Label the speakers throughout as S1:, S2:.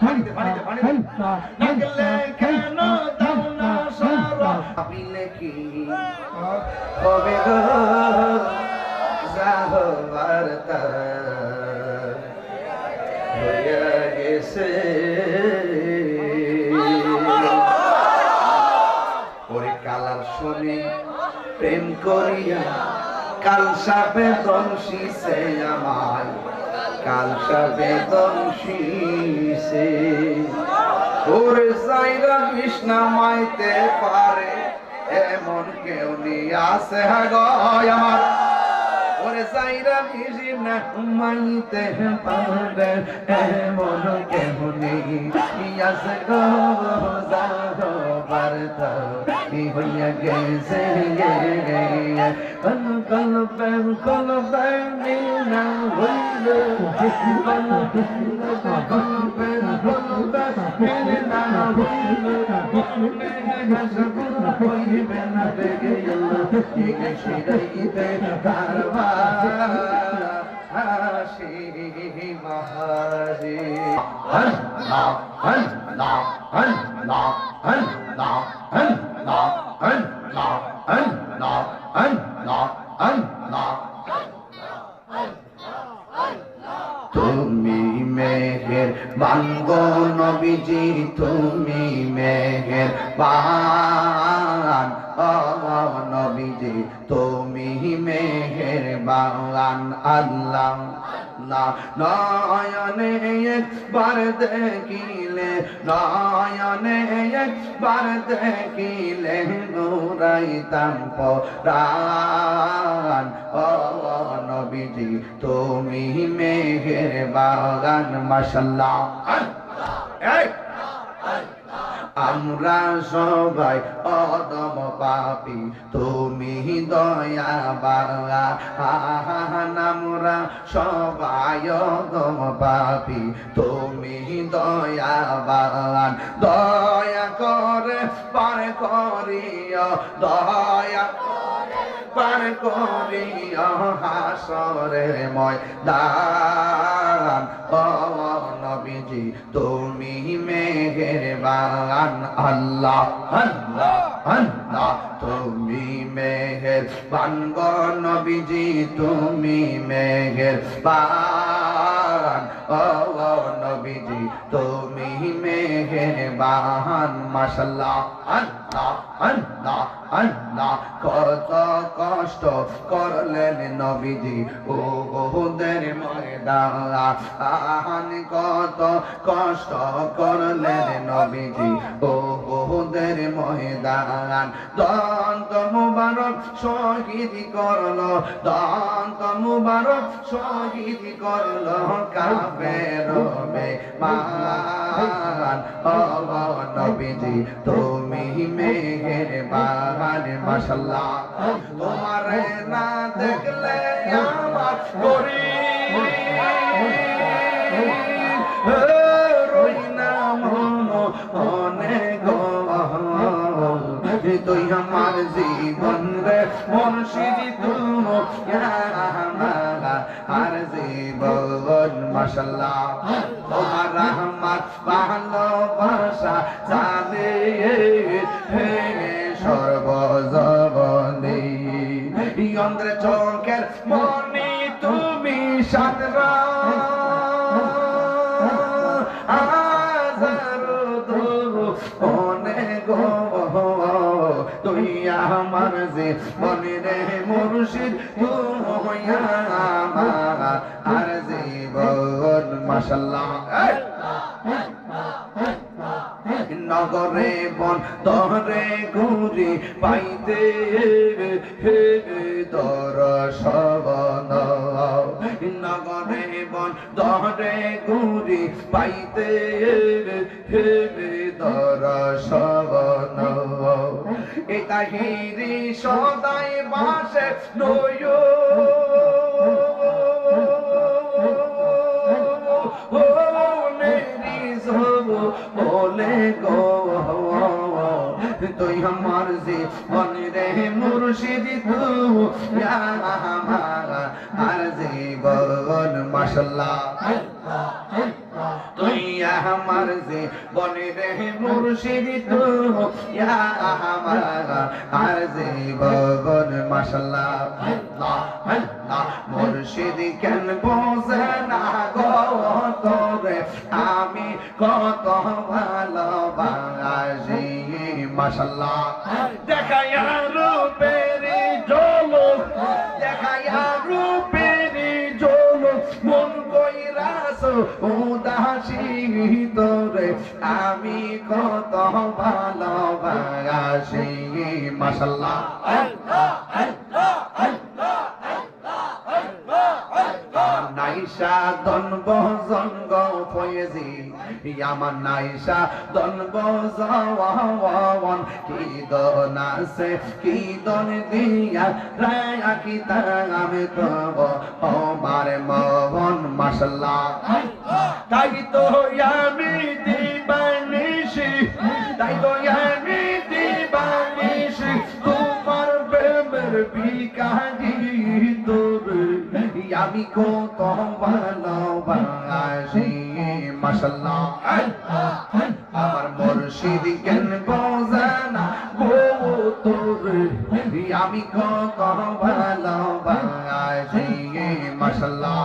S1: পানিতে পানিতে পানিতে না গেলে কেন দাও না সারা ভাবিলে কি হবে গো যাহো বার্তা হইয়া গেছে ওরে কালার শুনে প্রেম করিয়া কাল সাপে দংশিছে আমায় কাল সাপে দংশিছে ওরে যাইরা কৃষ্ণা মাইতে পারে এমন কেউ নিয়ে আসে গয় আমার ওরে যাইরা কৃষ্ণা মাইতে পারে এমন কেউ নিয়ে আসে গো যাহো বার্তা হইয়া গেছে কল কল প্রেম না হইল কল প্রেম না হইল হইবে না দেখে গেল ঠিক সেটাইতে কারবা হাসি মহাজি আল্লাহ আল্লাহ আল্লাহ আল্লাহ আল্লাহ আল্লাহ আল্লাহ আল্লাহ আল্লাহ তুমি মেহের বাঙ্গো নবীজি তুমি মেহের বান নবীজি তুমি মেহের বান আল্লাহ নয়নে একবার দেখিলে নয়নে একবার দেখিলে নুরাইতাম পরাণ ও নবীজি তুমি মেহের বাগান মাশাআল্লাহ আমরা সবাই অদম পাপী তুমি দয়াবান আমরা সবাই অদম পাপী তুমি দয়াবান দয়া করে পার করিও দয়া পার করিও হাসরের ময়দান ও নবীজি তুমি মেহেরবান আল্লাহ আল্লাহ আল্লাহ তুমি মেহেরবান গো নবীজি তুমি মেহেরবান ও নবীজি তুমি মেহেরবান মাশাআল্লাহ আল্লাহ আল্লাহ আল্লাহ কত কষ্ট করলেন নবীজি ওদের ময়দান কত কষ্ট করলেন নবীজি ওদের ময়দান দন্ত মুবারক শহীদ করলো দন্ত মুবারক শহীদ করলো কাফের বেঈমান ও নবীজি তুমি মেহেরবান মাশাআল্লাহ তোমার না দেখলে আমার করি রই না মনে গো তুই আমার জীবন রে মুর্শিদ তুমি আর জীবন মাশাআল্লাহ তোমার রহমত ভালোবাসা জানে সর্বজবনে অন্ধ্র চোখের মনি তুমি সাদরা তুই আমার যে মনে রে মুর্শিদ তুই আমার আর জীবন মাশাআল্লাহ নগরে বন তরে ঘুরি পাইতে দর্শন নগরে বন তরে ঘুরি পাইতে দর্শন এই তাহিরি সদাই বাসে নয় বলে গো তুই আমার জীবন রে মুর্শিদ তুই আমার আর জীবন মাশাআল্লাহ তুই আমার যে বনে রে মুর্শিদ তো আমার আর যে বন মাশাআল্লাহ আল্লাহ আল্লাহ মুর্শিদ কেন বোঝে না গো তোরে আমি কত ভালোবাসি মাশাআল্লাহ দেখায়া রূপের ঝলক দেখায়া রূপের ঝলক মন কইরাস উদাসী তোরে আমি কত ভালোবাসি মাশাআল্লাহ আল্লাহ আল্লাহ আল্লাহ নাইশা দনব জঙ্গ ফয়েজি আমার নাইশা দনব জওয়ান কি দন আছে কি দন দিয়া রায়া কি তাম তব আমার মন মাশাআল্লাহ তাই তো আমি দিবানিশি তাই তো আমি দিবানিশি তোমার প্রেমের ভিখারি তোরে আমি কত ভালোবাসি মাশাআল্লাহ আমার মুর্শিদ কেন বোঝে না গো তোরে আমি কত ভালোবাসি মাশাআল্লাহ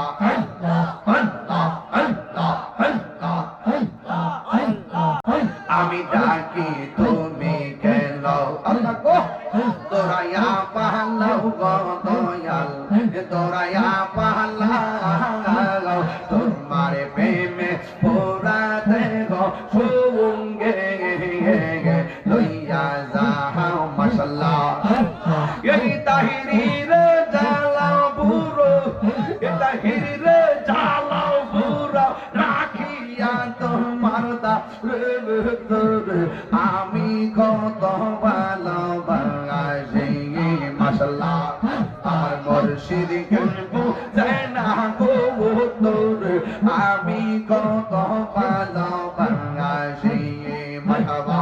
S1: আমি ডাকি তুমি কেন আল্লাহ গো তোরায়া পাহালাও গো দয়াল তোরায়া পাহালাও তোমার প্রেমে পুরা দেহ সঙ্গে লইয়া যাও মাশাআল্লাহ এই তাহিরির জালাও বুড়ো এই তাহিরির জালাও বুড়ো রাখিয়া তোমার আমি কত ভালোবাসি মাশাআল্লাহ আমার মুর্শিদ কেন বোঝে না গো তোরে আমি কত ভালোবাসি মারহাবা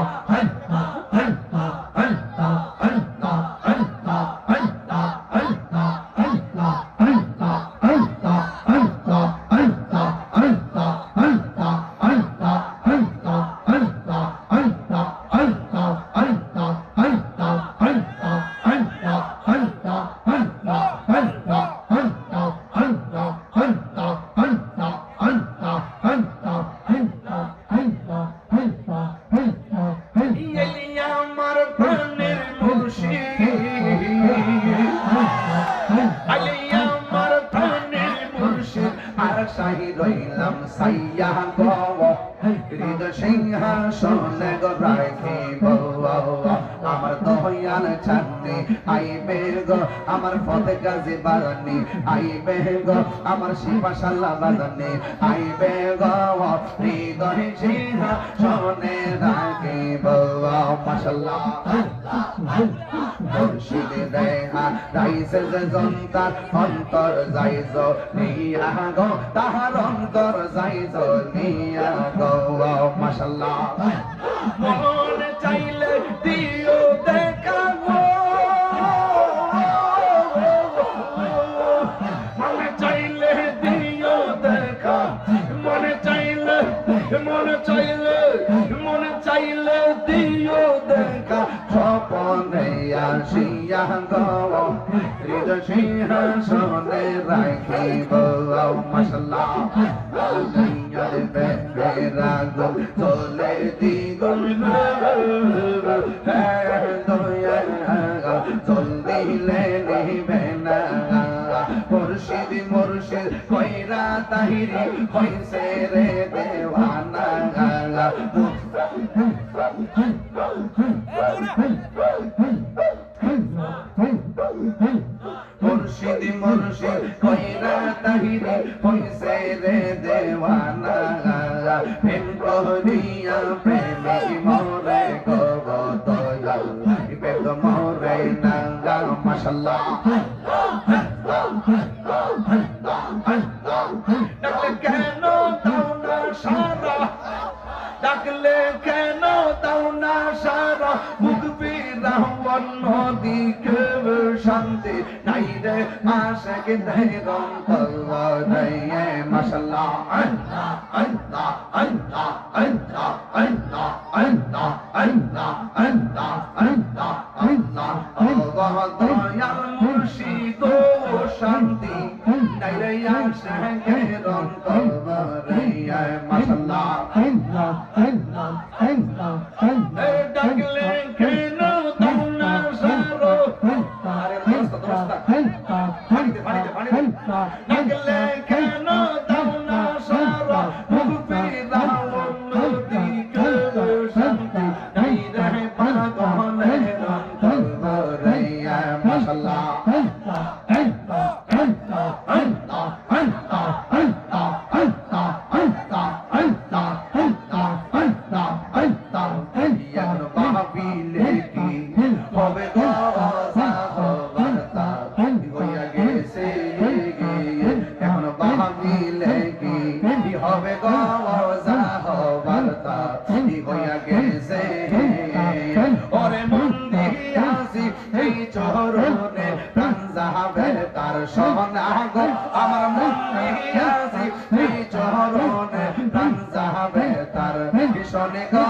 S1: সিংহাসনে গো রাখিব আমার দয়াল ছাড়নি আইবে গো আমার ফতে গাজী বাজানি আইবে গো আমার শিবাশাল্লাহ বাজানি আইবে গো হৃদয় সিংহাসনে রাখিব মাশাআল্লাহ মুর্শিদ দেহা রাইছে যে জন্তার অন্তর যাইজ নিয়া গো তাহার অন্তর যাইজ নিয়া গো মাশাআল্লাহ মন চাইলে দিও দেখা গো মন চাইলে দিও দেখা মনে চাইলে দিও দেখা স্বপনে আসিয়া গো হৃদয় সিংহাসনে রাখিব মাশাআল্লাহ দুনিয়ার বেড়া গো চলে দ্বিগুণ দয়া চল দিলে নিবে না মুর্শিদ মুর্শিদ কইরা তাহিরি কইছে রে দেওয়ানা মুর্শিদ মুর্শিদ কইরা তাহিরি কইছে রে দেওয়ানা প্রেম করিয়া প্রেমে মরে গো দয়াল প্রেম মরে না মাশাআল্লাহ ডাকলে কেন দাও না সারা ডাকলে কেন দাও না সারা মুখ বিরাহন নদীকে শান্তি নাই রে আশিক দেরম তল্লা রে মাশাআল্লাহ আল্লাহ আল্লাহ আল্লাহ আল্লাহ আল্লাহ আল্লাহ আল্লাহ আল্লাহ আল্লাহ আল্লাহ আল্লাহ দয়াল মুর্শিদ ও শান্তি নাইরে আশিকের অন্তরে মাশাআল্লাহ আল্লাহ আল্লাহ আল্লাহ আল্লাহ ডাকলে কেন দাও না সারো আরে দোস্ত দোস্ত পানিতে পানিতে পানিতে ডাকলে কেন দাও না সারো মুক্তি দাও নদী কে শান্তি নাইরে পাগলের অন্তরে মাশাআল্লাহ আল্লাহ আল্লাহ আল্লাহ আল্লাহ আল্লাহ আল্লাহ আল্লাহ আল্লাহ আল্লাহ আল্লাহ আল্লাহ আল্লাহ ইয়ার বাবিলে কি হবে গো সাহবাতা হইয়া গেছে এখন বাবিলে কি হবে গো সাহবাতা হইয়া গেছে ওরে মন দিয়াছি এই চরণে প্রাণ যাবে তার সোনা গো আমার মন দিয়াছি এই চরণে প্রাণ যাবে তার কিশোরে গো